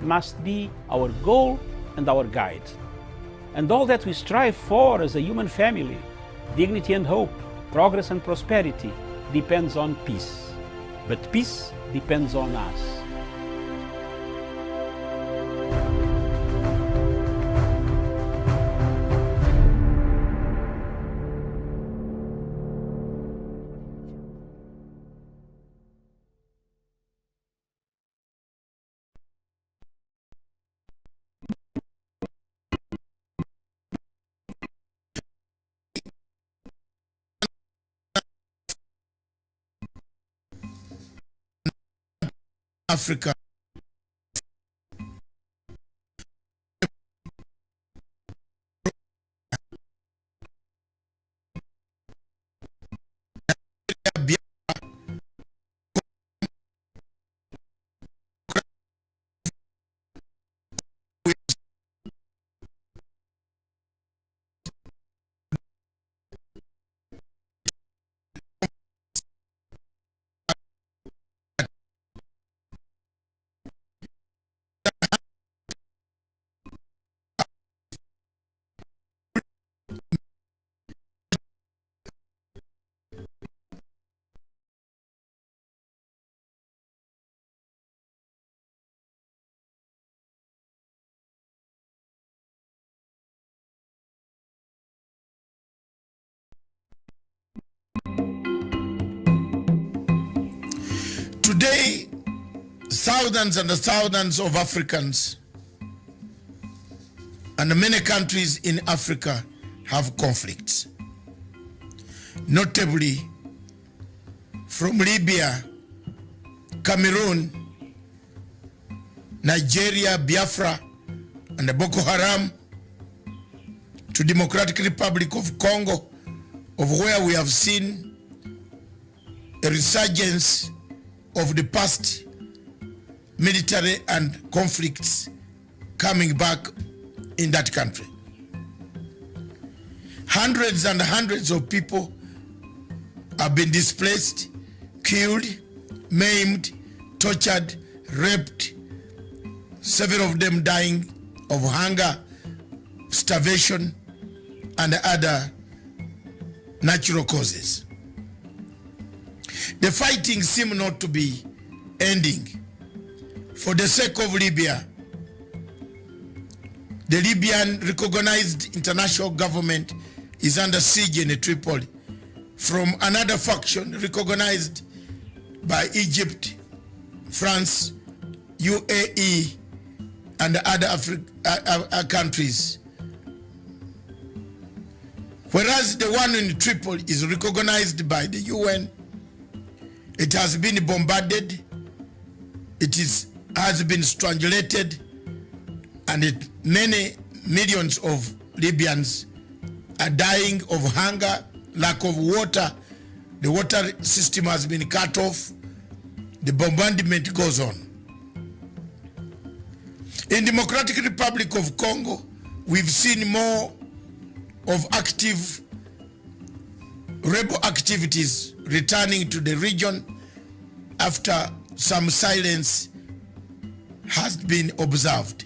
must be our goal and our guide. And all that we strive for as a human family, dignity and hope, progress and prosperity, depends on peace. But peace depends on us. Africa. Today, thousands and thousands of Africans and many countries in Africa have conflicts. Notably, from Libya, Cameroon, Nigeria, Biafra, and Boko Haram, to Democratic Republic of Congo, of where we have seen a resurgence of the past military and conflicts coming back in that country. Hundreds and hundreds of people have been displaced, killed, maimed, tortured, raped, several of them dying of hunger, starvation, and other natural causes. The fighting seems not to be ending. For the sake of Libya, the Libyan recognized international government is under siege in Tripoli from another faction recognized by Egypt, France, UAE, and other countries. Whereas the one in Tripoli is recognized by the UN, it has been bombarded, has been strangulated, and many millions of Libyans are dying of hunger, lack of water. The water system has been cut off. The bombardment goes on. In Democratic Republic of Congo, we've seen more of active rebel activities returning to the region after some silence has been observed.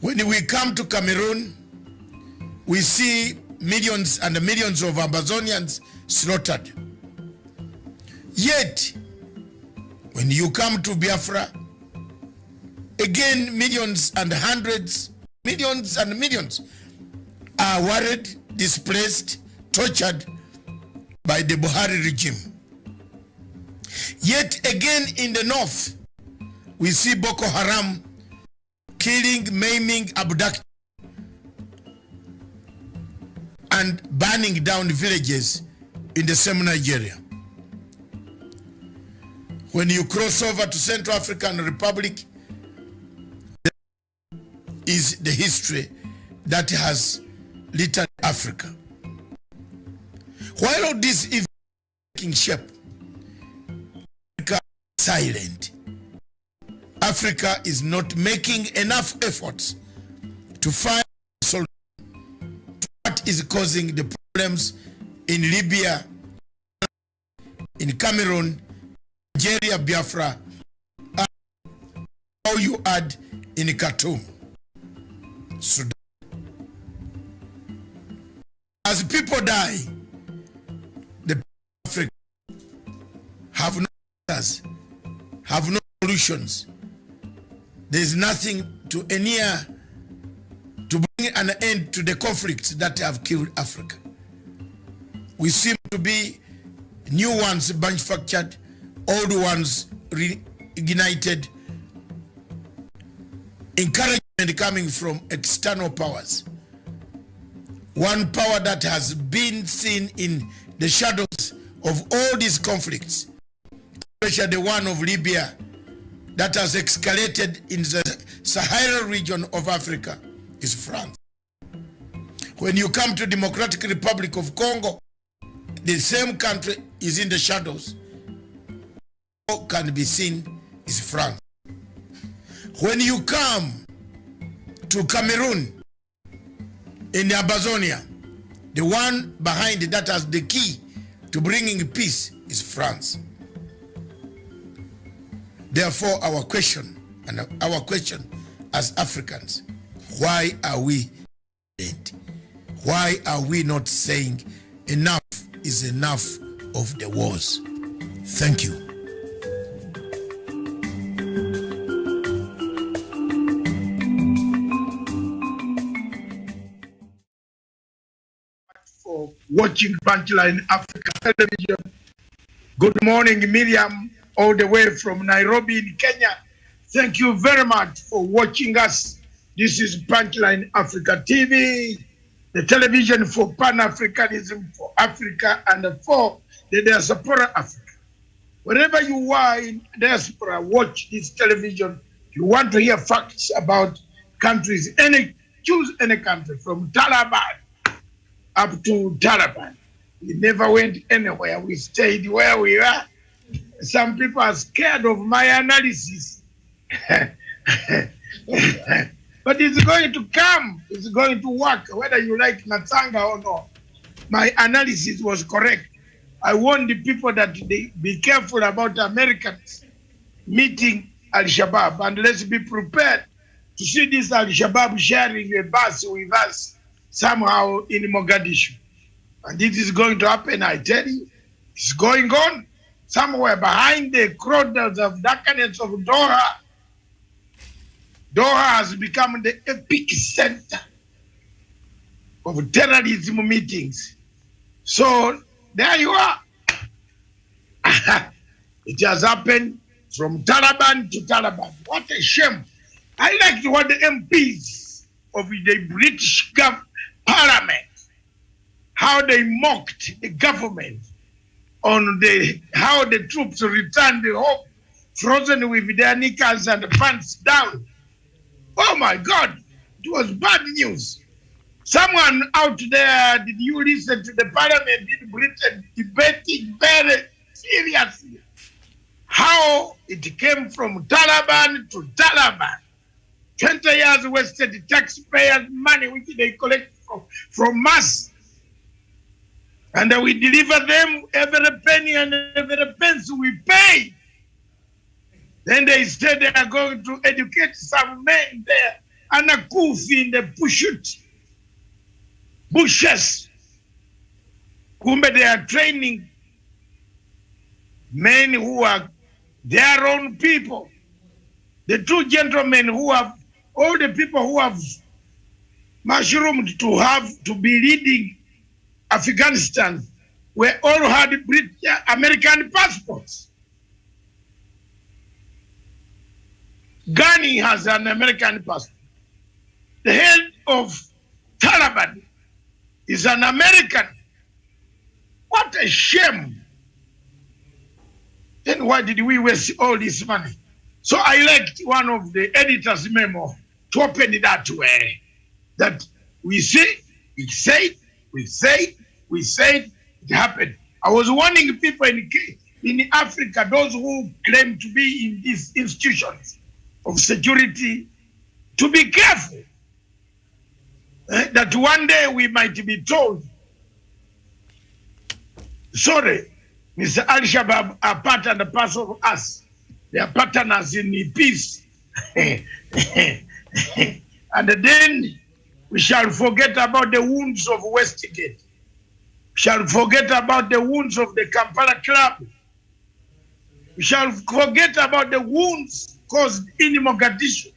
When we come to Cameroon, we see millions and millions of Amazonians slaughtered. Yet, when you come to Biafra, again millions and hundreds, millions and millions are worried, displaced, tortured by the Buhari regime. Yet again in the north, we see Boko Haram killing, maiming, abducting, and burning down villages in the same Nigeria. When you cross over to Central African Republic, is the history that has littered Africa. While all this is taking shape, Africa is silent. Africa is not making enough efforts to find a solution to what is causing the problems in Libya, in Cameroon, Nigeria, Biafra, had in Khartoum, Sudan. As people die, the people of Africa have no answers, have no solutions. There is nothing to endear to bring an end to the conflicts that have killed Africa. We seem to be new ones manufactured, old ones reignited, encouragement coming from external powers. One power that has been seen in the shadows of all these conflicts, especially the one of Libya that has escalated in the Sahara region of Africa, is France. When you come to Democratic Republic of Congo, the same country is in the shadows. All can be seen is France. When you come to Cameroon, in Amazonia, the one behind that has the key to bringing peace is France. Therefore, our question as Africans, why are we silent? Why are we not saying enough is enough of the wars? Thank you. For watching Punchline Africa Television. Good morning, Miriam, all the way from Nairobi in Kenya. Thank you very much for watching us. This is Punchline Africa TV, the television for Pan-Africanism, for Africa, and for the diaspora Africa. Wherever you are in diaspora, watch this television. If you want to hear facts about countries, choose any country from Taliban up to Taliban. We never went anywhere. We stayed where we are. Some people are scared of my analysis. But it's going to come. It's going to work, whether you like Natsanga or not. My analysis was correct. I warned the people that they be careful about Americans meeting Al-Shabaab, and let's be prepared to see this Al-Shabaab sharing a bus with us somehow in Mogadishu. And this is going to happen, I tell you. It's going on somewhere behind the corridors of darkness of Doha. Doha has become the epic center of terrorism meetings. So there you are. It has happened from Taliban to Taliban. What a shame. I liked what the MPs of the British Parliament, how they mocked the government on how the troops returned home, frozen with their knickers and pants down. Oh my God, it was bad news. Someone out there, did you listen to the Parliament in Britain debating very seriously how it came from Taliban to Taliban? 20 years wasted taxpayers' money which they collect from us. And we deliver them every penny and every pence we pay. Then they said they are going to educate some men there and a goof in the bushes. Kumbe they are training men who are their own people. The two gentlemen who have, all the people who have mushroomed to be leading Afghanistan were all had British American passports. Ghani has an American passport. The head of Taliban is an American. What a shame. Then why did we waste all this money? So I liked one of the editors' memo to open it that way. That we say, we said, it happened. I was warning people in Africa, those who claim to be in these institutions of security, to be careful. That one day we might be told, sorry, Mr. Al-Shabaab are part and parcel of us. They are partners in peace And then we shall forget about the wounds of Westgate. We shall forget about the wounds of the Kampala Club. We shall forget about the wounds caused in Mogadishu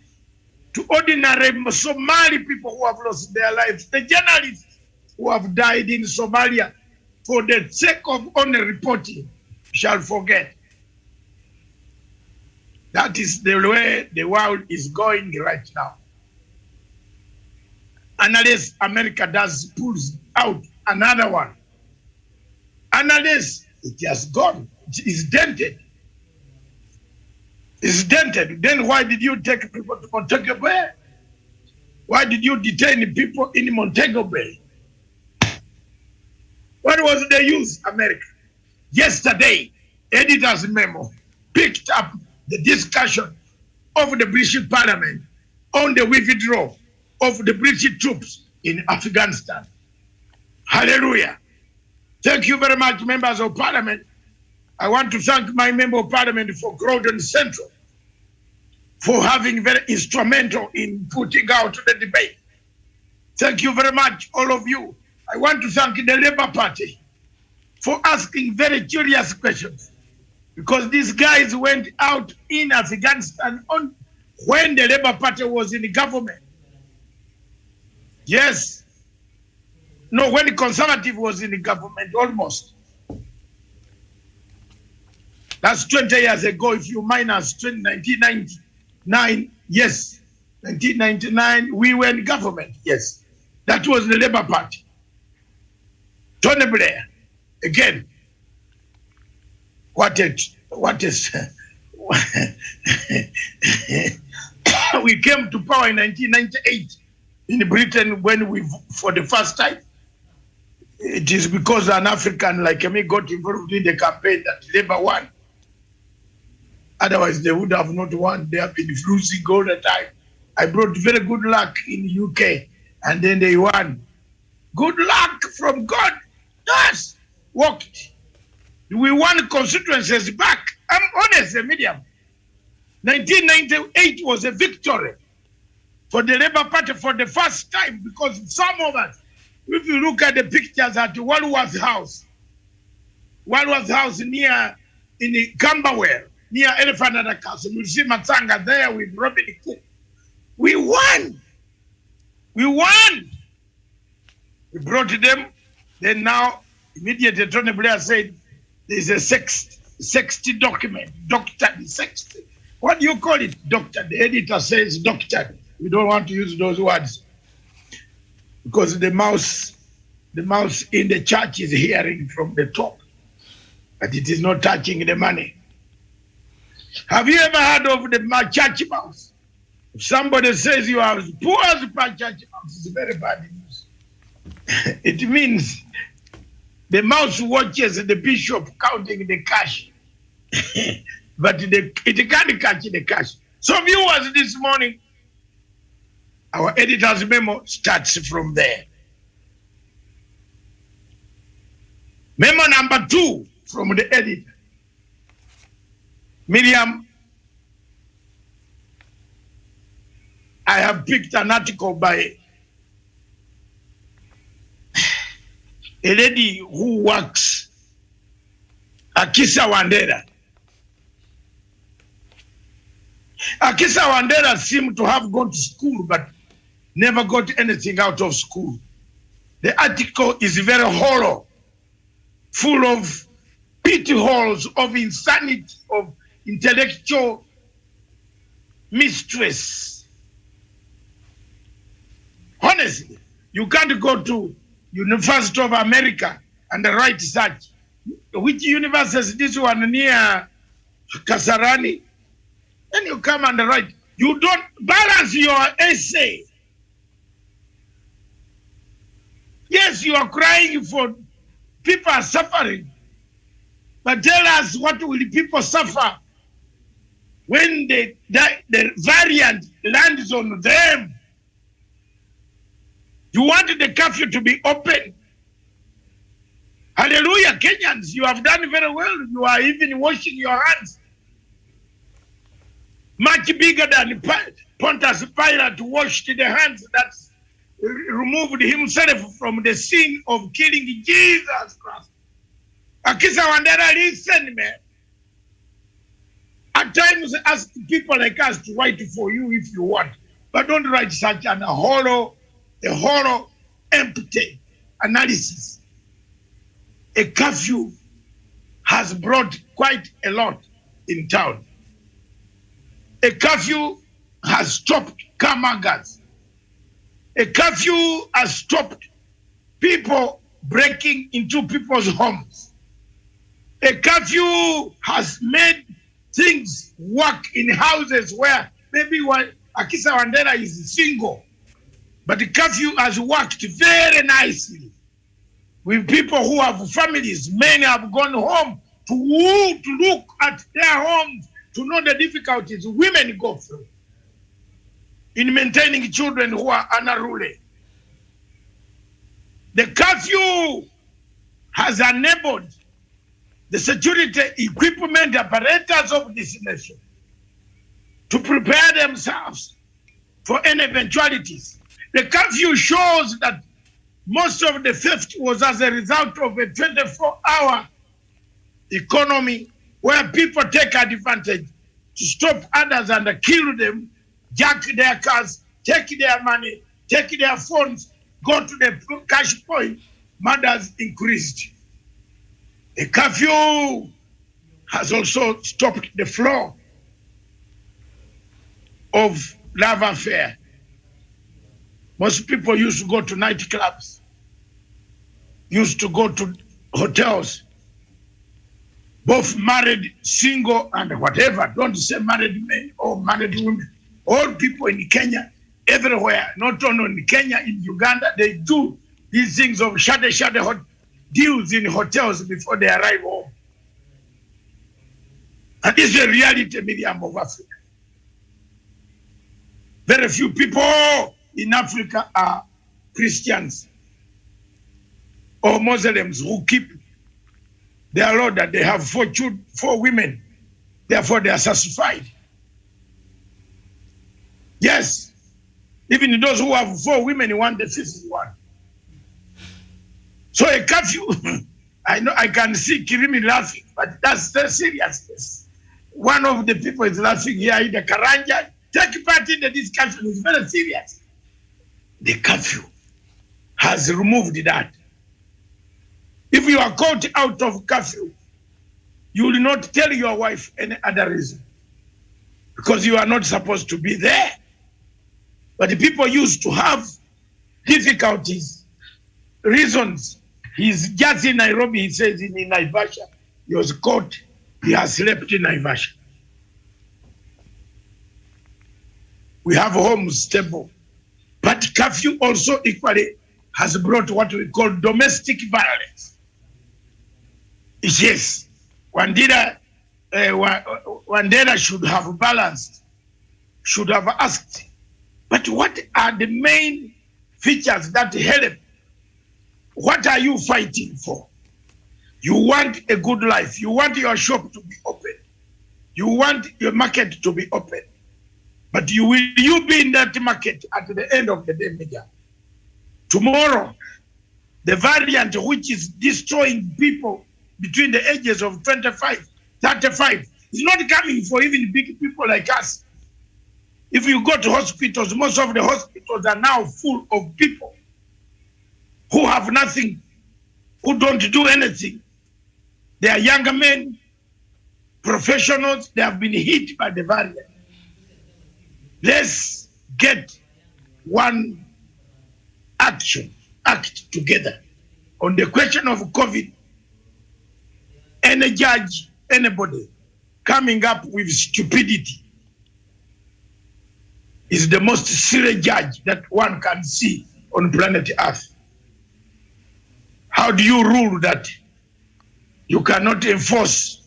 to ordinary Somali people who have lost their lives, the journalists who have died in Somalia for the sake of only reporting. We shall forget. That is the way the world is going right now. Unless America pulls out another one, unless it has gone, it is dented. It's dented. Then why did you take people to Montego Bay? Why did you detain people in Montego Bay? What was the use, America? Yesterday, editor's memo picked up the discussion of the British Parliament on the withdrawal of the British troops in Afghanistan. Hallelujah. Thank you very much, members of Parliament. I want to thank my member of Parliament for Croydon Central for having very instrumental in putting out the debate. Thank you very much, all of you. I want to thank the Labour Party for asking very curious questions, because these guys went out in Afghanistan on when the Labour Party was in the government. Yes. No, when the Conservative was in the government, almost. That's 20 years ago. If you minus 1999, yes. 1999, we were in government, yes. That was the Labour Party. Tony Blair, again. What is we came to power in 1998 in Britain when we, for the first time. It is because an African like me got involved in the campaign that Labour won. Otherwise, they would have not won. They have been losing all the time. I brought very good luck in UK, and then they won. Good luck from God. Yes, worked. We won constituencies back. I'm honest, medium. 1998 was a victory for the Labour Party for the first time, because some of us, if you look at the pictures at Walworth House near in the Camberwell, near Elephant and the Castle, you see Matanga there with Robin Cook. We won. We won. We brought them. Then now, immediately Tony Blair said, there's a sexty document, doctored, sexty. What do you call it, doctor? The editor says doctored. We don't want to use those words, because the mouse in the church is hearing from the top, but it is not touching the money. Have you ever heard of the church mouse? If somebody says you are as poor as a church mouse, it's very bad news. It means the mouse watches the bishop counting the cash, but it can't catch the cash. So viewers, this morning, our editor's memo starts from there. Memo number 2 from the editor. Miriam, I have picked an article by a lady who works, Akisa Wandera. Akisa Wandera seemed to have gone to school, but never got anything out of school. The article is very hollow, full of pity holes of insanity, of intellectual mistress. Honestly, you can't go to University of America and write such. Which university is this one near Kasarani? Then you come and write. You don't balance your essay. Yes, you are crying for people are suffering. But tell us, what will people suffer when the variant lands on them? You want the curfew to be open. Hallelujah, Kenyans, you have done very well. You are even washing your hands. much bigger than Pontius Pilate washed the hands that removed himself from the sin of killing Jesus Christ. Akisa Wandera, listen, man. At times, ask people like us to write for you if you want, but don't write such a hollow, empty analysis. A curfew has brought quite a lot in town. A curfew has stopped car muggers. A curfew has stopped people breaking into people's homes. A curfew has made things work in houses where maybe Akisa Wandera is single, but the curfew has worked very nicely with people who have families. Many have gone home to look at their homes, to know the difficulties women go through in maintaining children who are unruly. The curfew has enabled the security equipment apparatus of this nation to prepare themselves for any eventualities. The curfew shows that most of the theft was as a result of a 24-hour economy where people take advantage to stop others and kill them, jack their cars, take their money, take their phones, go to the cash point. Murders increased. A curfew has also stopped the flow of love affair. Most people used to go to nightclubs, used to go to hotels, both married, single, and whatever. Don't say married men or married women. All people in Kenya, everywhere, not only in Kenya, in Uganda, they do these things of shadow deals in hotels before they arrive home. And this is a reality, Miriam, of Africa. Very few people in Africa are Christians or Muslims who keep their law that they have 4 women, therefore they are satisfied. Yes, even those who have 4 women want the 5th one. So a curfew, I know I can see Kirimi laughing, but that's the seriousness. One of the people is laughing here in the Karanja. Take part in the discussion, it's very serious. The curfew has removed that. If you are caught out of curfew, you will not tell your wife any other reason because you are not supposed to be there. But the people used to have difficulties, reasons. He's just in Nairobi, he says in Naivasha. He was caught, he has slept in Naivasha. We have homes stable. But curfew also equally has brought what we call domestic violence. Yes, Wandera should have balanced, should have asked, but what are the main features that help? What are you fighting for? You want a good life. You want your shop to be open. You want your market to be open. But will you be in that market at the end of the day, media? Tomorrow, the variant which is destroying people between the ages of 25, 35 is not coming for even big people like us. If you go to hospitals, most of the hospitals are now full of people who have nothing, who don't do anything. They are younger men, professionals, they have been hit by the variant. Let's get one act together on the question of COVID. Any judge, anybody coming up with stupidity is the most silly judge that one can see on planet Earth. How do you rule that you cannot enforce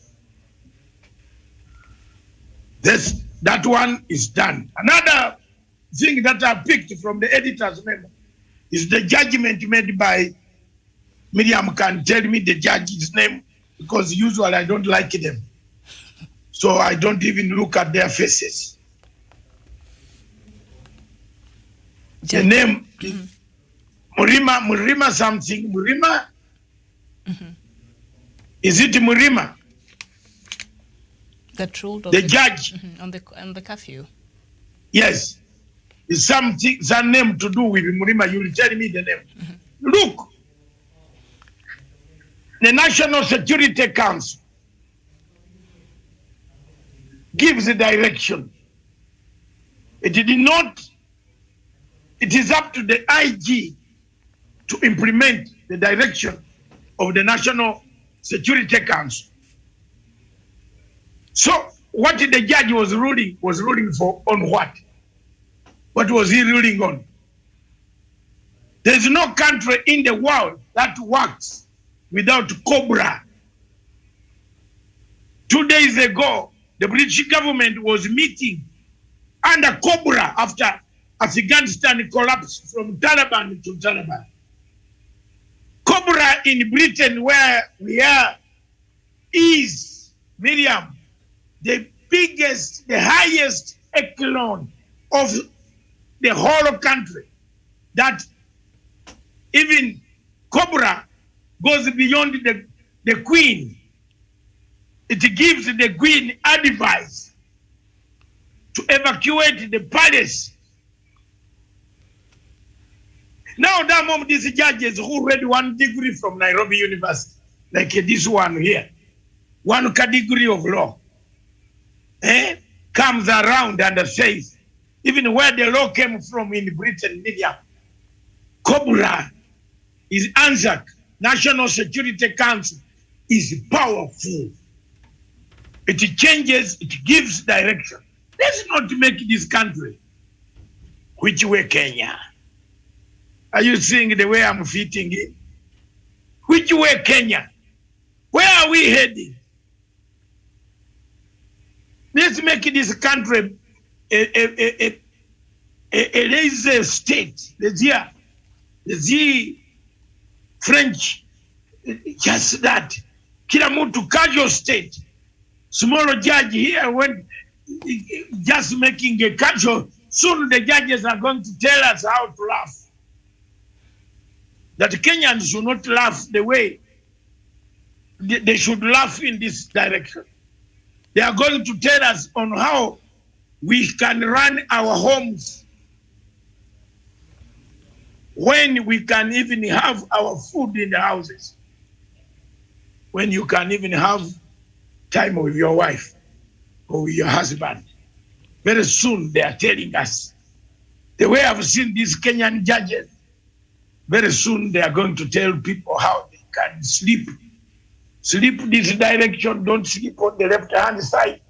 this? That one is done. Another thing that I picked from the editor's memo is the judgment made by Miriam. Can tell me the judge's name because usually I don't like them. So I don't even look at their faces. The name Murima something. Murima? Is it Murima? That ruled the judge on the curfew. Yes. It's something, some name to do with Murima. You will tell me the name. Look, the National Security Council gives the direction. It did not, it is up to the IG to implement the direction of the National Security Council. So what the judge was ruling for on what? What was he ruling on? There's no country in the world that works without Cobra. 2 days ago, the British government was meeting under Cobra after Afghanistan collapsed from Taliban to Taliban. Cobra in Britain, where we are, is, Miriam, the biggest, the highest echelon of the whole country, that even Cobra goes beyond the queen. It gives the queen advice to evacuate the palace. Now, some of these judges who read 1 degree from Nairobi University, like this one here, 1 degree of law, comes around and says, even where the law came from in Britain, India, Cobra is ANZAC, National Security Council, is powerful. It changes, it gives direction. Let's not make this country, which way Kenya? Are you seeing the way I'm fitting in? Which way Kenya? Where are we heading? Let's make this country a lazy state. The French, just that. Kila mtu casual state. Small judge here went just making a casual. Soon the judges are going to tell us how to laugh. That Kenyans should not laugh the way they should laugh in this direction. They are going to tell us on how we can run our homes when we can even have our food in the houses, when you can even have time with your wife or with your husband. Very soon they are telling us. The way I've seen these Kenyan judges, very soon they are going to tell people how they can sleep. Sleep this direction, don't sleep on the left-hand side.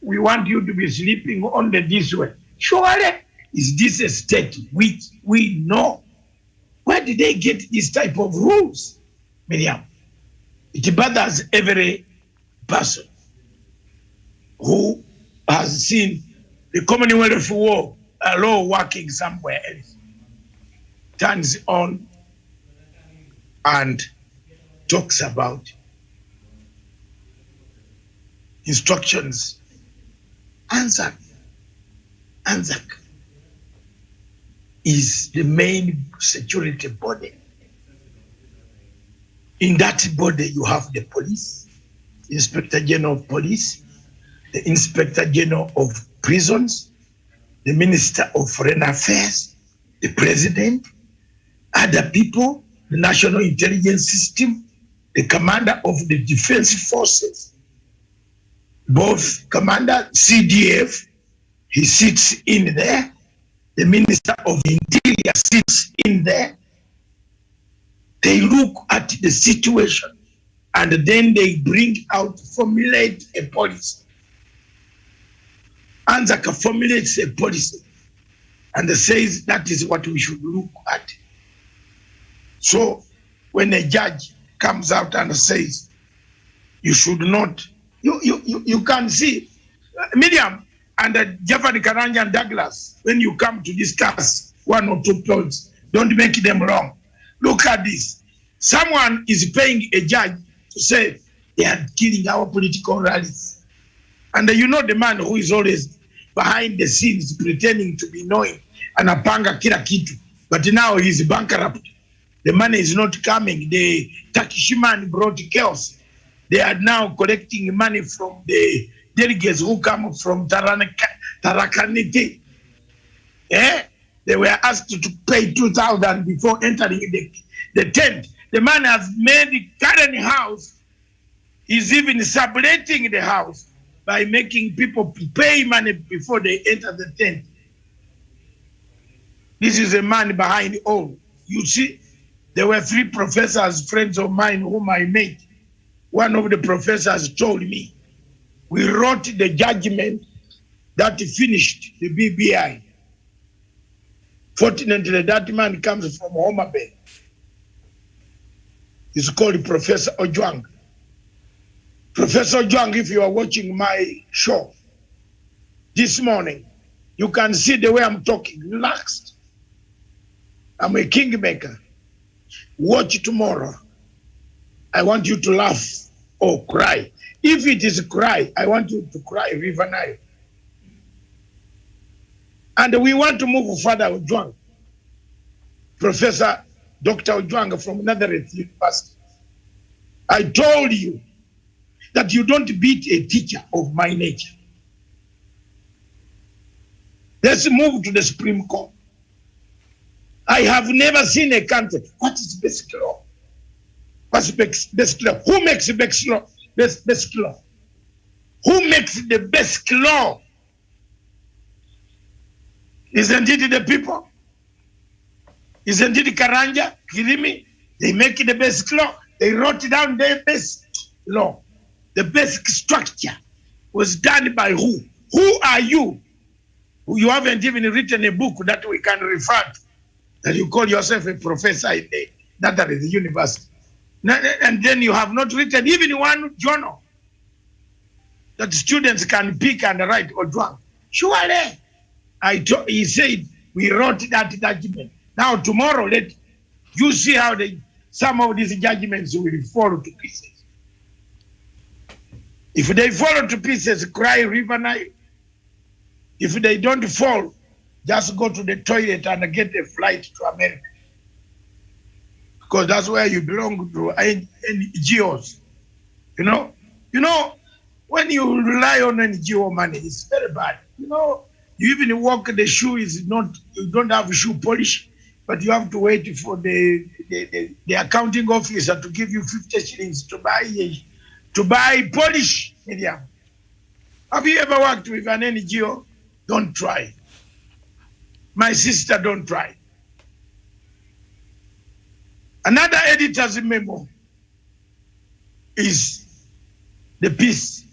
We want you to be sleeping only this way. Surely, is this a state which we know? Where did they get this type of rules, Miriam? It bothers every person who has seen the Commonwealth War, a law working somewhere else, turns on and talks about instructions. ANZAC is the main security body. In that body, you have the police, Inspector General of Police, the Inspector General of Prisons, the Minister of Foreign Affairs, the President, other people, the National Intelligence System, the Commander of the Defense Forces, both Commander CDF, he sits in there, the Minister of Interior sits in there. They look at the situation and then they bring out, formulate a policy. ANZAC formulates a policy and says that is what we should look at. So when a judge comes out and says, you should not, you can see, Miriam and Jeffrey Karanja and Douglas, when you come to discuss 1 or 2 points, don't make them wrong. Look at this. Someone is paying a judge to say they are killing our political rallies. And you know the man who is always behind the scenes pretending to be knowing anapanga kila kitu, but now he's bankrupt. The money is not coming. The Turkish man brought chaos. They are now collecting money from the delegates who come from Tarakaniti. They were asked to pay 2,000 before entering the tent. The man has made the current house. He's even subletting the house by making people pay money before they enter the tent. This is a man behind all. You see, there were 3 professors, friends of mine, whom I met. One of the professors told me, we wrote the judgment that finished the BBI. Fortunately, that man comes from Homa Bay. He's called Professor Ojwang. Professor Ojwang, if you are watching my show this morning, you can see the way I'm talking, relaxed. I'm a kingmaker. Watch tomorrow. I want you to laugh or cry. If it is cry, I want you to cry, River Nile. And we want to move further, Ojwang. Professor Dr. Ojwang from Nazareth University. I told you that you don't beat a teacher of my nature. Let's move to the Supreme Court. I have never seen a country. What is basic law? What's basic law? Who makes the basic law? Basic law? Who makes the basic law? Isn't it the people? Isn't it Karanja, Kirimi? They make the basic law. They wrote down the basic law. The basic structure was done by who? Who are you? You haven't even written a book that we can refer to, that you call yourself a professor in the Nazareth University. And then you have not written even one journal that students can pick and write or draw. Surely, he said, we wrote that judgment. Now tomorrow, let you see how some of these judgments will fall to pieces. If they fall to pieces, cry River Nile. If they don't fall, just go to the toilet and get a flight to America. Because that's where you belong to NGOs. You know, when you rely on NGO money, it's very bad. You even walk the shoe is not, you don't have shoe polish, but you have to wait for the accounting officer to give you 50 shillings to buy polish. Have you ever worked with an NGO? Don't try. My sister, don't try. Another editor's memo is the peace,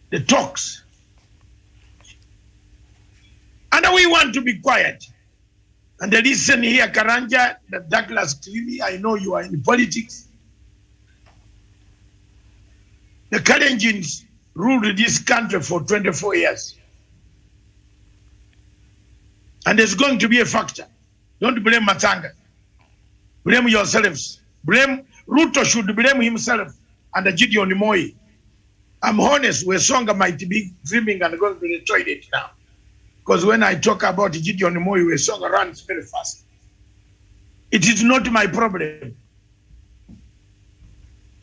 the talks. And we want to be quiet. And listen here, Karanja, Douglas Cleary, I know you are in politics. The Kalenjins ruled this country for 24 years. And there's going to be a factor. Don't blame Matanga. Blame yourselves. Ruto should blame himself and Gideon Moi. I'm honest, Wesonga might be dreaming and going to the toilet now. Because when I talk about Gideon Moi, Wesonga runs very fast. It is not my problem.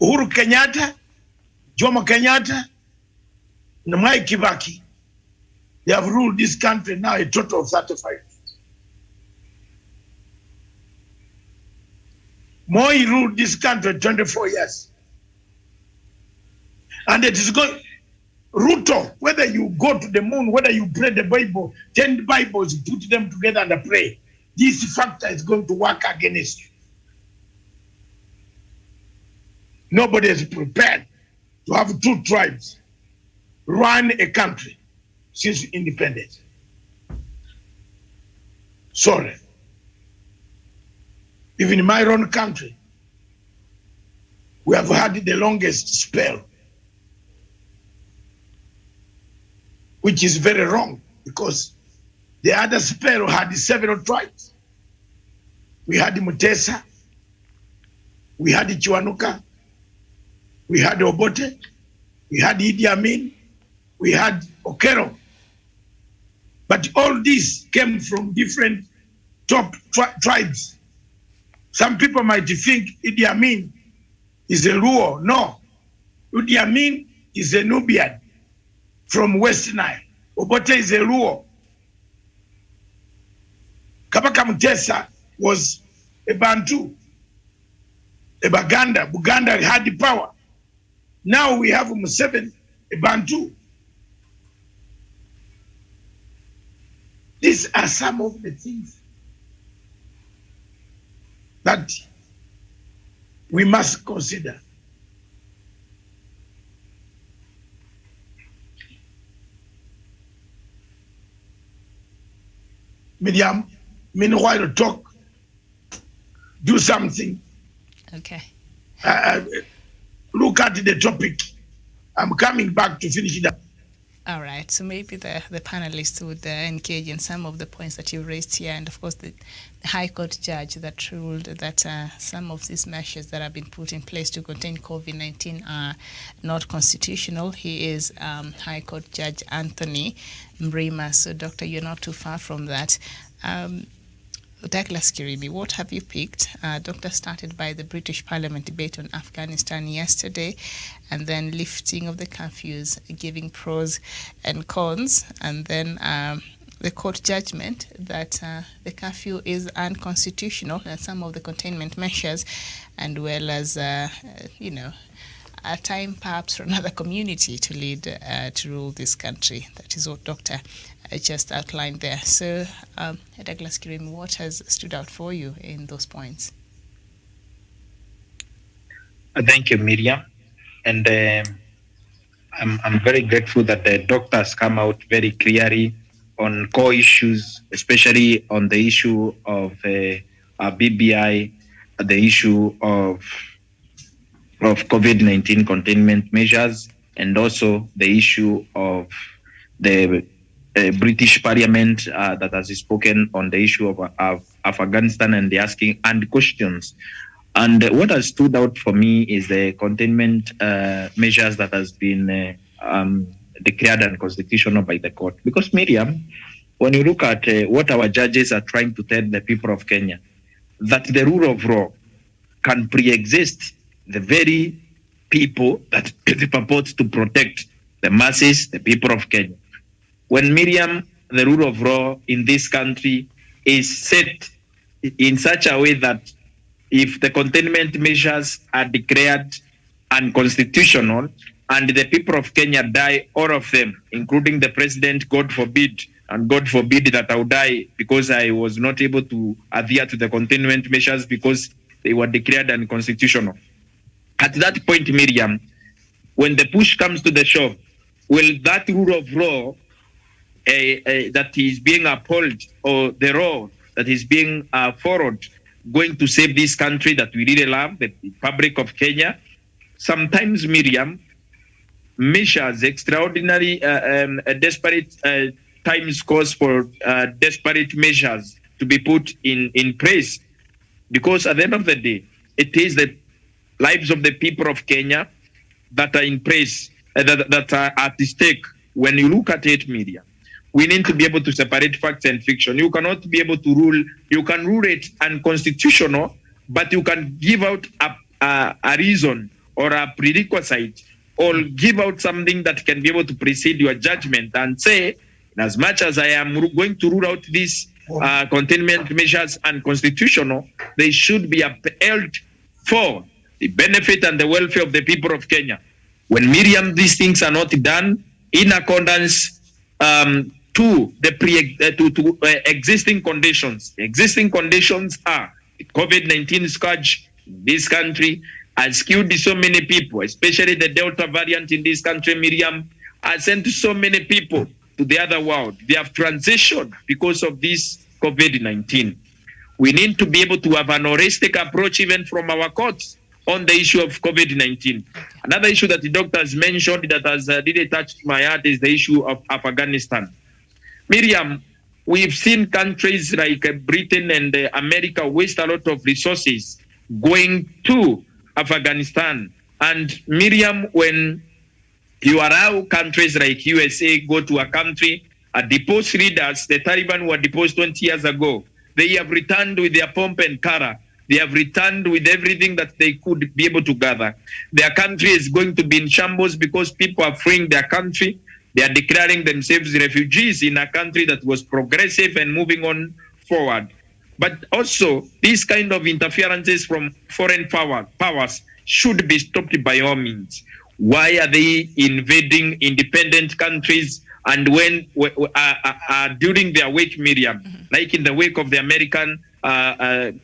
Uhuru Kenyatta, Jomo Kenyatta, and Mwai Kibaki, they have ruled this country now a total of 35 years. Moi ruled this country 24 years. And it is going, Ruto, whether you go to the moon, whether you pray the Bible, 10 Bibles, put them together and pray, this factor is going to work against you. Nobody is prepared to have 2 tribes run a country since independence. Sorry. Even in my own country, we have had the longest spell, which is very wrong because the other spell had several tribes. We had Mutesa, we had Chiwanuka, we had Obote, we had Idi Amin, we had Okero. But all this came from different top tribes. Some people might think Idi Amin is a Luo. No. Idi Amin is a Nubian from West Nile. Obote is a Luo. Kabaka Mutesa was a Bantu, a Baganda. Buganda had the power. Now we have Museveni, a Bantu. These are some of the things that we must consider. Miriam, meanwhile, talk, do something. Okay. Look at the topic. I'm coming back to finish it up. All right. So maybe the panelists would engage in some of the points that you raised here. And of course, the High Court judge that ruled that some of these measures that have been put in place to contain COVID-19 are not constitutional. He is High Court Judge Anthony Mrima. So, Doctor, you're not too far from that. Douglas Kirimi, what have you picked? Doctor started by the British Parliament debate on Afghanistan yesterday, and then lifting of the curfews, giving pros and cons, and then the court judgment that the curfew is unconstitutional and some of the containment measures, and well as, a time perhaps for another community to lead, to rule this country. That is what Doctor just outlined there. So, Douglas Kirimi, what has stood out for you in those points? Thank you, Miriam. And I'm very grateful that the doctors come out very clearly on core issues, especially on the issue of BBI, the issue of COVID-19 containment measures, and also the issue of the British Parliament that has spoken on the issue of Afghanistan and the asking and questions. And what has stood out for me is the containment measures that has been declared unconstitutional by the court. Because, Miriam, when you look at what our judges are trying to tell the people of Kenya, that the rule of law can pre-exist the very people that they purport to protect, the masses, the people of Kenya. When, Miriam, the rule of law in this country is set in such a way that if the containment measures are declared unconstitutional and the people of Kenya die, all of them, including the president, God forbid, and God forbid that I would die because I was not able to adhere to the containment measures because they were declared unconstitutional. At that point, Miriam, when the push comes to the shove, will that rule of law that is being upheld, or the law that is being followed, going to save this country that we really love, the Republic of Kenya? Sometimes, Miriam, measures, extraordinary, desperate times calls for desperate measures to be put in place, because at the end of the day, it is the lives of the people of Kenya that are in place, that are at stake. When you look at it, Miriam, we need to be able to separate facts and fiction. You cannot be able to rule, you can rule it unconstitutional, but you can give out a reason or a prerequisite, or give out something that can be able to precede your judgment and say, as much as I am going to rule out these containment measures unconstitutional, they should be upheld for the benefit and the welfare of the people of Kenya. When, Miriam, these things are not done in accordance to the existing conditions. The existing conditions are the COVID-19 scourge in this country has killed so many people, especially the Delta variant in this country, Miriam, has sent so many people to the other world. They have transitioned because of this COVID-19. We need to be able to have an holistic approach even from our courts on the issue of COVID-19. Another issue that the doctors mentioned that has really touched my heart is the issue of Afghanistan. Miriam, we've seen countries like Britain and America waste a lot of resources going to Afghanistan. And Miriam, when you allow countries like USA go to a country deposed leaders. The Taliban were deposed 20 years ago. They have returned with their pomp and cara. They have returned with everything that they could be able to gather. Their country is going to be in shambles because people are fleeing their country. They are declaring themselves refugees in a country that was progressive and moving on forward. But also, these kind of interferences from foreign powers should be stopped by all means. Why are they invading independent countries? And when during their wake, Miriam, like in the wake of the American, in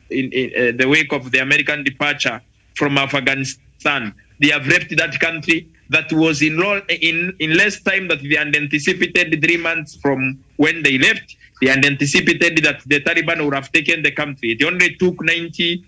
the wake of the American departure from Afghanistan, they have left that country that was in less time that they had anticipated 3 months from when they left. They had anticipated that the Taliban would have taken the country. It only took 90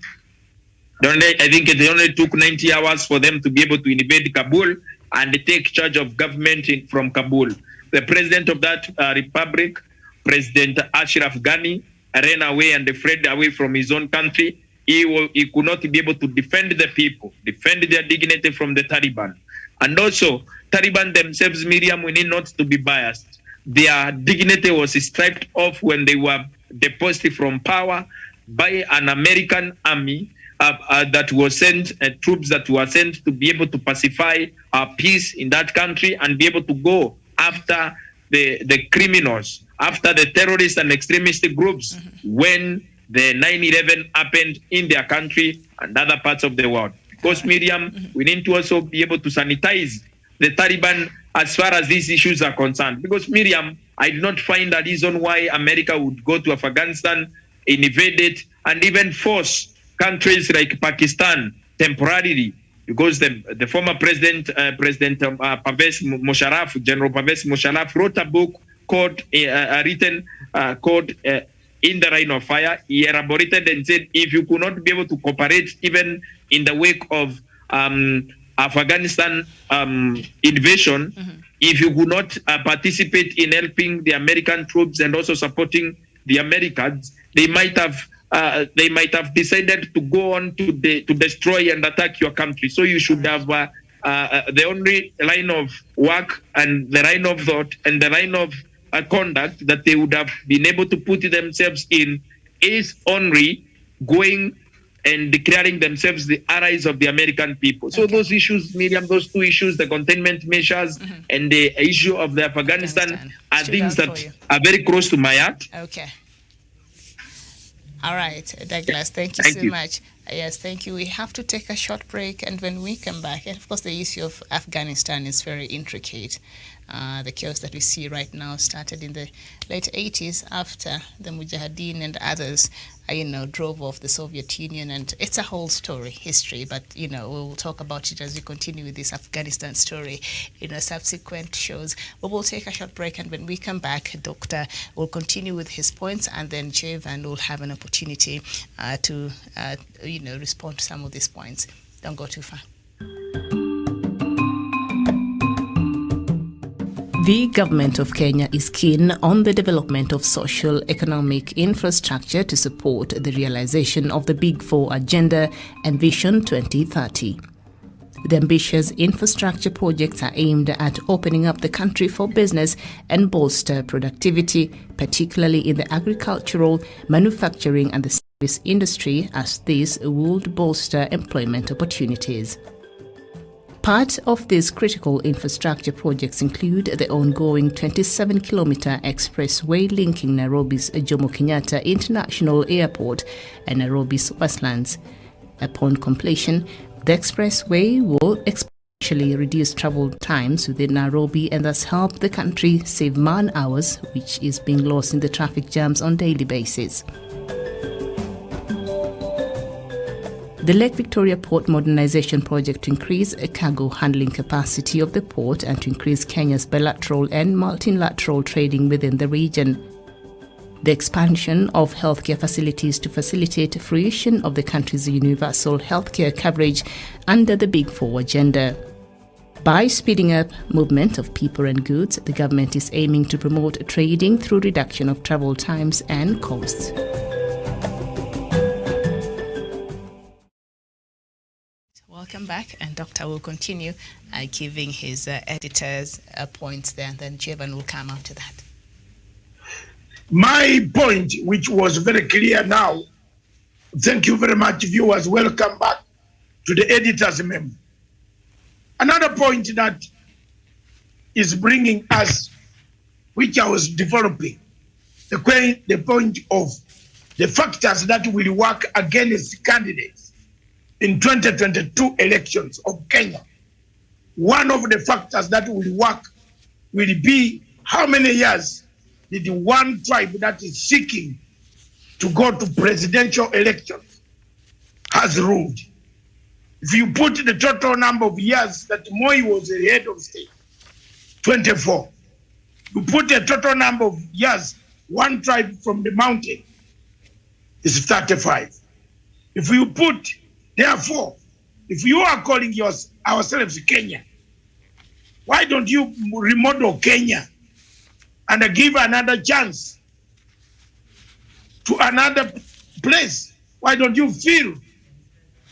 hours for them to be able to invade Kabul and take charge of government from Kabul. The president of that republic, President Ashraf Ghani, ran away and fled away from his own country. He could not be able to defend the people, defend their dignity from the Taliban. And also, Taliban themselves, Miriam, we need not to be biased. Their dignity was stripped off when they were deposed from power by an American army that was sent, troops that were sent to be able to pacify peace in that country and be able to go after the criminals, after the terrorists and extremist groups when the 9/11 happened in their country and other parts of the world. Because, Miriam, we need to also be able to sanitize the Taliban as far as these issues are concerned. Because, Miriam, I do not find a reason why America would go to Afghanistan, invade it, and even force countries like Pakistan temporarily. Because the former president, Pervez Musharraf, General Pervez Musharraf, wrote a book called, called In the Line of Fire. He elaborated and said, if you could not be able to cooperate even in the wake of Afghanistan invasion, if you could not participate in helping the American troops and also supporting the Americans, they might have decided to go on to destroy and attack your country. So you should have the only line of work and the line of thought and the line of conduct that they would have been able to put themselves in is only going and declaring themselves the allies of the American people. So those issues, Miriam, those two issues, the containment measures and the issue of the Afghanistan are things that are very close to my heart. Okay. All right, Douglas, thank you so much. Yes, thank you. We have to take a short break, and when we come back, and of course the issue of Afghanistan is very intricate. The chaos that we see right now started in the late 80s after the Mujahideen and others, drove off the Soviet Union, and it's a whole story, history, but, we will talk about it as we continue with this Afghanistan story in subsequent shows. We will take a short break, and when we come back, Doctor will continue with his points, and then Javan will have an opportunity to, respond to some of these points. Don't go too far. The government of Kenya is keen on the development of social economic infrastructure to support the realization of the Big Four agenda and Vision 2030. The ambitious infrastructure projects are aimed at opening up the country for business and bolster productivity, particularly in the agricultural, manufacturing and the service industry, as this would bolster employment opportunities. Part of these critical infrastructure projects include the ongoing 27-kilometer expressway linking Nairobi's Jomo Kenyatta International Airport and Nairobi's Westlands. Upon completion, the expressway will exponentially reduce travel times within Nairobi and thus help the country save man-hours, which is being lost in the traffic jams on a daily basis. The Lake Victoria Port Modernization Project to increase cargo handling capacity of the port and to increase Kenya's bilateral and multilateral trading within the region. The expansion of healthcare facilities to facilitate fruition of the country's universal healthcare coverage under the Big Four agenda. By speeding up movement of people and goods, the government is aiming to promote trading through reduction of travel times and costs. Welcome back, and Doctor will continue giving his editors points there, and then Jevan will come after that. My point, which was very clear now, thank you very much, viewers. Welcome back to the editor's memo. Another point that is bringing us, which I was developing, the point of the factors that will work against candidates in 2022 elections of Kenya. One of the factors that will work will be how many years did one tribe that is seeking to go to presidential elections has ruled. If you put the total number of years that Moi was the head of state, 24. You put a total number of years one tribe from the mountain is 35. If you put, therefore, if you are calling ourselves Kenya, why don't you remodel Kenya and give another chance to another place? Why don't you feel?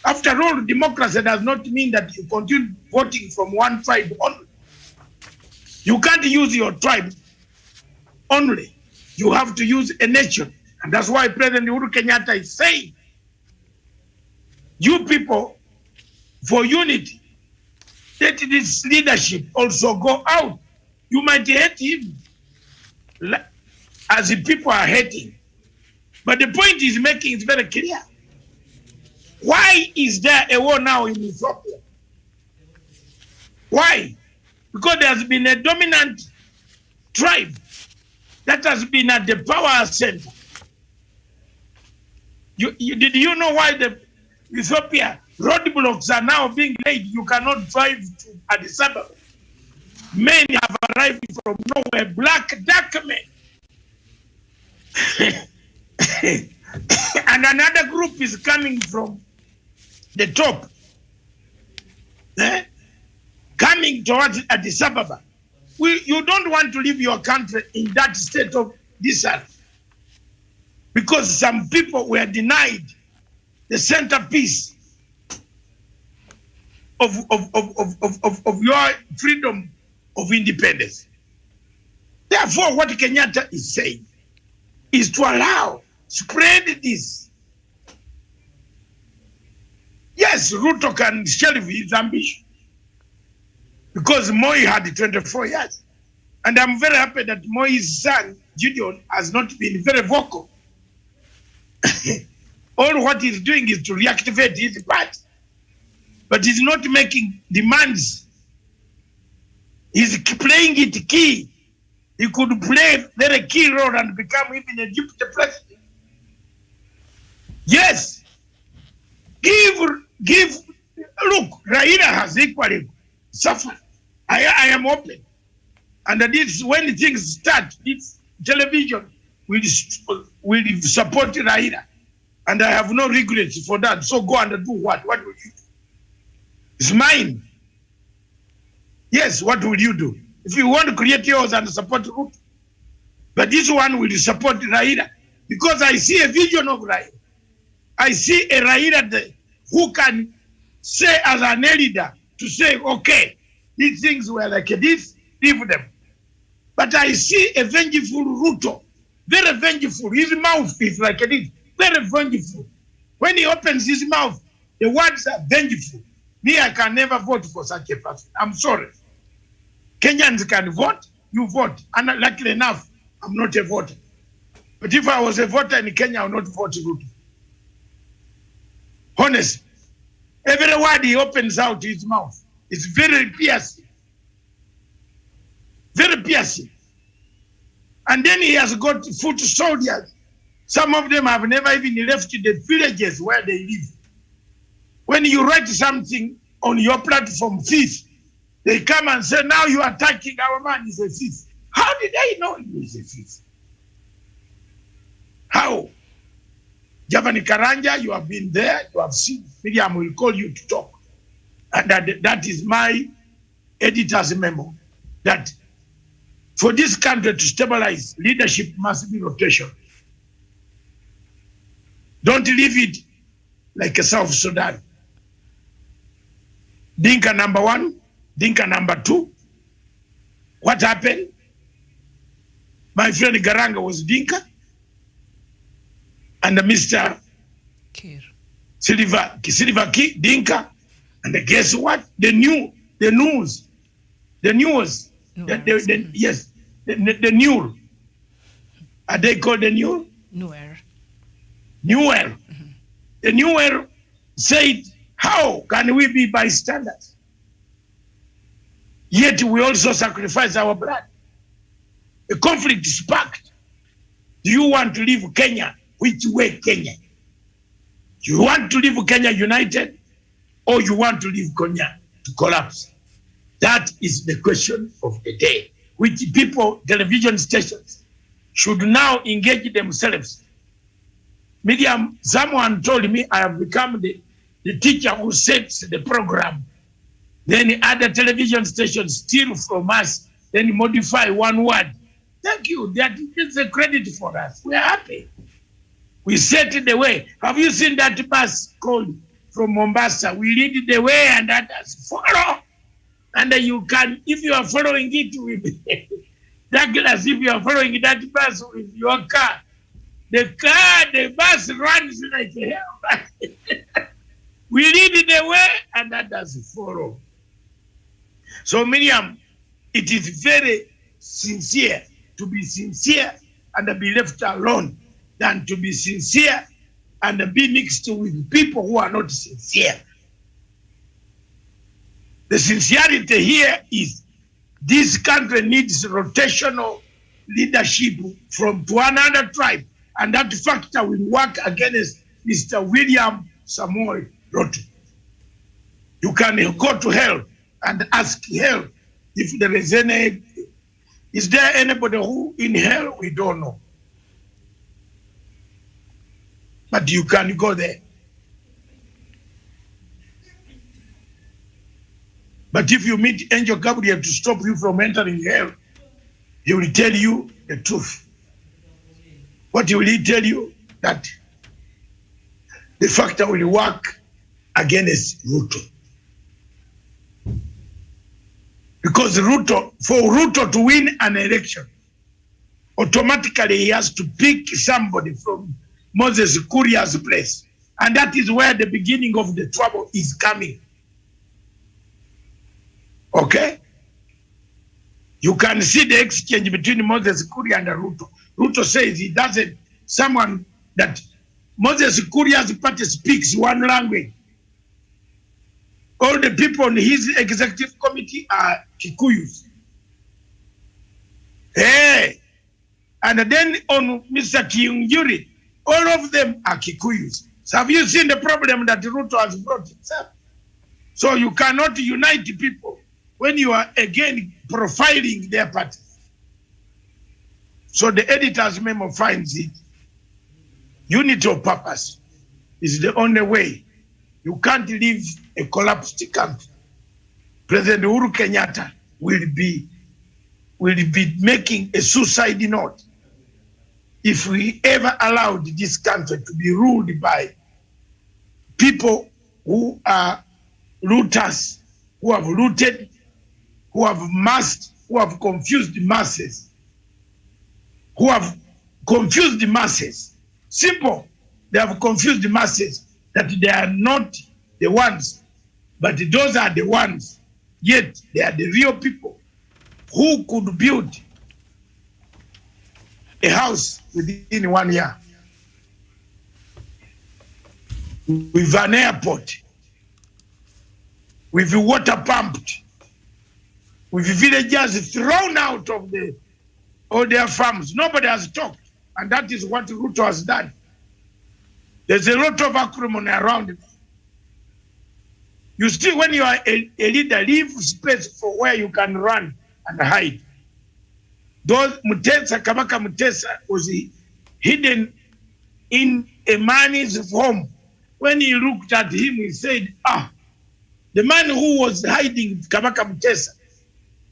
After all, democracy does not mean that you continue voting from one tribe only. You can't use your tribe only. You have to use a nation. And that's why President Uhuru Kenyatta is saying, you people, for unity, let this leadership also go out. You might hate him as the people are hating. But the point he's making is very clear. Why is there a war now in Ethiopia? Why? Because there has been a dominant tribe that has been at the power center. Did you know why the Ethiopia roadblocks are now being laid? You cannot drive to Addis Ababa. Men have arrived from nowhere, black dark men. And another group is coming from the top, coming towards Addis Ababa. You don't want to leave your country in that state of disorder because some people were denied the centerpiece of your freedom of independence. Therefore, what Kenyatta is saying is to allow, spread this. Yes, Ruto can shelve his ambition because Moi had 24 years. And I'm very happy that Moi's son, Gideon, has not been very vocal. All what he's doing is to reactivate his party. But he's not making demands. He's playing it key. He could play very key role and become even a deputy president. Yes. Look, Raila has equally suffered. I am open. And this, when things start, this television will support Raila. And I have no regrets for that. So go and do what? What will you do? It's mine. Yes, what will you do? If you want to create yours and support Ruto. But this one will support Raila. Because I see a vision of Raila. I see a Raila who can say as an leader to say, okay, these things were like this, leave them. But I see a vengeful Ruto, very vengeful. His mouth is like this, very vengeful. When he opens his mouth, the words are vengeful. Me, I can never vote for such a person. I'm sorry. Kenyans can vote, you vote. And luckily enough, I'm not a voter. But if I was a voter in Kenya, I would not vote Ruto. Honest. Every word he opens out his mouth is very piercing. Very piercing. And then he has got foot soldiers. Some of them have never even left the villages where they live. When you write something on your platform, thief, they come and say, now you are attacking our man, he's a thief. How did I know he is a thief? How? Javani Karanja, you have been there, you have seen. Miriam will call you to talk. And that is my editor's memo, that for this country to stabilize, leadership must be rotation. Don't leave it like a South Sudan. Dinka number 1, Dinka number 2. What happened? My friend Garanga was Dinka. and Mr. Kir. Silva Dinka, and guess what? The news, yes, the new. Are they called the new? Newer. The newer said, how can we be bystanders? Yet we also sacrifice our blood. A conflict sparked. Do you want to leave Kenya? Which way Kenya? Do you want to leave Kenya united, or you want to leave Kenya to collapse? That is the question of the day, which people, television stations, should now engage themselves. Miriam, someone told me I have become the teacher who sets the program. Then other television stations steal from us, then modify one word. Thank you. That is a credit for us. We are happy. We set the way. Have you seen that bus called from Mombasa? We lead the way and others follow. And you can, if you are following it with Douglas, if you are following that bus with your car, the bus runs like hell. We lead the way and others follow. So Miriam, it is very sincere to be sincere and be left alone than to be sincere and be mixed with people who are not sincere. The sincerity here is this country needs rotational leadership from to another tribe, and that factor will work against Mr. William Samoei Ruto. You can go to hell and ask hell if there is any. Is there anybody who in hell? We don't know. But you can go there. But if you meet Angel Gabriel to stop you from entering hell, he will tell you the truth. What will he tell you? That the factor will work against Ruto. Because for Ruto to win an election, automatically he has to pick somebody from Moses Kuria's place. And that is where the beginning of the trouble is coming. Okay? You can see the exchange between Moses Kuria and Ruto. Ruto says he doesn't, someone that Moses Kuria's party speaks one language. All the people on his executive committee are Kikuyus. Hey! And then on Mr. Kiungjuri, all of them are Kikuyus. So have you seen the problem that Ruto has brought himself? So you cannot unite people when you are again profiling their party. So the editor's memo finds it. Unity of purpose is the only way. You can't leave a collapsed country. President Uhuru Kenyatta will be making a suicide note if we ever allowed this country to be ruled by people who are looters, who have looted, who have masked, who have confused the masses, Simple. They have confused the masses that they are not the ones, but those are the ones. Yet they are the real people who could build a house within 1 year with an airport, with water pumped, with villagers thrown out of all their farms. Nobody has talked, and that is what Ruto has done. There's a lot of acrimony around it. You see, when you are a leader, leave space for where you can run and hide. Kabaka Mutesa was hidden in a man's home. When he looked at him, he said, the man who was hiding Kabaka Mutesa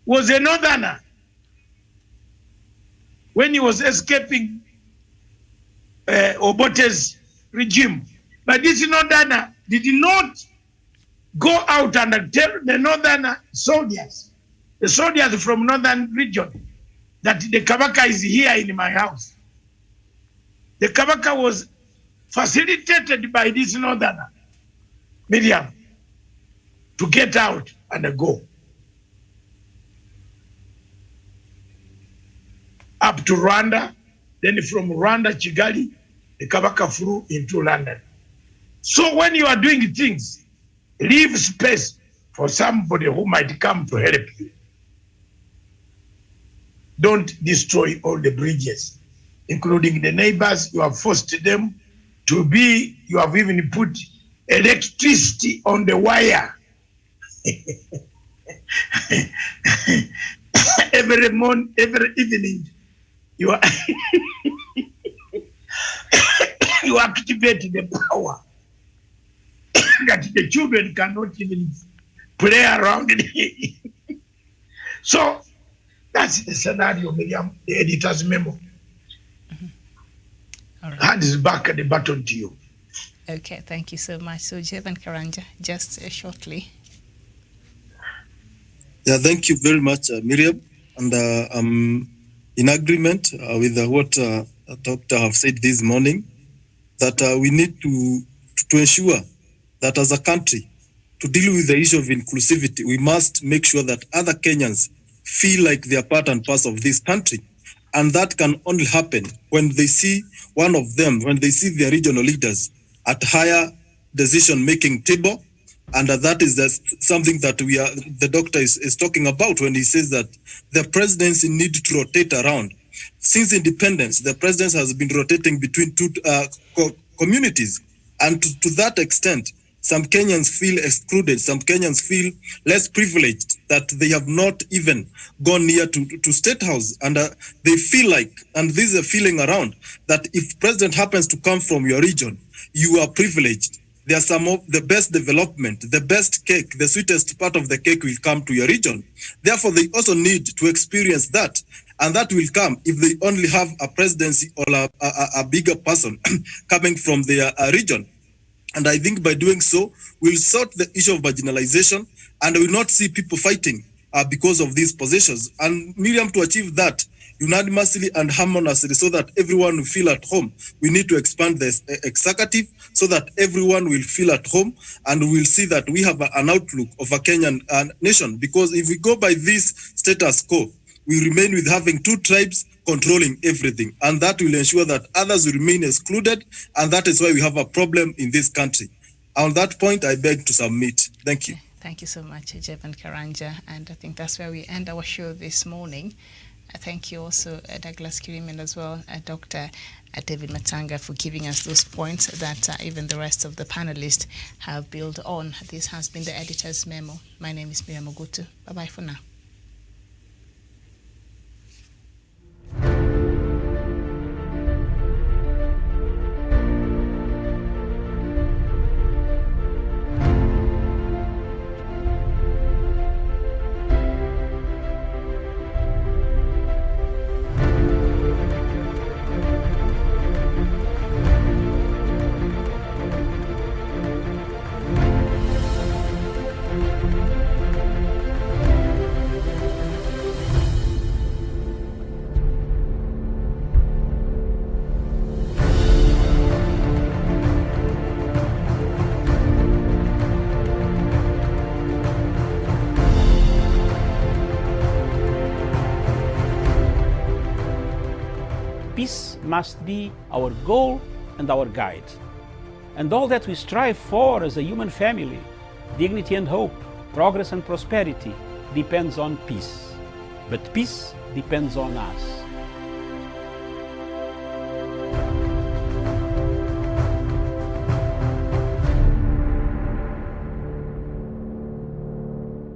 was a northerner. When he was escaping Obote's regime. But this northerner did not go out and tell the northern soldiers, the soldiers from northern region, that the Kabaka is here in my house. The Kabaka was facilitated by this northerner, Miriam, to get out and go up to Rwanda, then from Rwanda, Kigali, the Kabaka flew into London. So when you are doing things, leave space for somebody who might come to help you. Don't destroy all the bridges, including the neighbors. You have forced them to be, you have even put electricity on the wire. Every morning, every evening, you are you activate the power that the children cannot even play around in it. So that's the scenario, Miriam, the editor's memo. All right. Hands back the baton to you. Okay, thank you so much. So, Jevan Karanja, just shortly. Yeah, thank you very much, Miriam. And I'm in agreement with what Doctor have said this morning, that we need to ensure that as a country, to deal with the issue of inclusivity, we must make sure that other Kenyans feel like they are part and parcel of this country. And that can only happen when they see one of them, when they see their regional leaders at higher decision-making table. And that is something that the doctor is talking about when he says that the presidency need to rotate around. Since independence, the presidency has been rotating between two communities. And to that extent, some Kenyans feel excluded, some Kenyans feel less privileged, that they have not even gone near to State House. And they feel like, and this is a feeling around, that if president happens to come from your region, you are privileged. There are some of the best development, the best cake, the sweetest part of the cake will come to your region. Therefore, they also need to experience that. And that will come if they only have a presidency or a bigger person coming from their region. And I think by doing so, we'll sort the issue of marginalization and we will not see people fighting because of these positions. And Miriam, to achieve that unanimously and harmoniously so that everyone will feel at home, we need to expand the executive so that everyone will feel at home and we'll see that we have an outlook of a Kenyan nation. Because if we go by this status quo, we remain with having two tribes controlling everything. And that will ensure that others will remain excluded. And that is why we have a problem in this country. On that point, I beg to submit. Thank you. Thank you so much, Jevan Karanja. And I think that's where we end our show this morning. Thank you also, Douglas Kirimen, as well, Dr. David Matanga, for giving us those points that even the rest of the panelists have built on. This has been the editor's memo. My name is Miriam Ogutu. Bye-bye for now. Peace must be our goal and our guide. And all that we strive for as a human family, dignity and hope, progress and prosperity, depends on peace. But peace depends on us.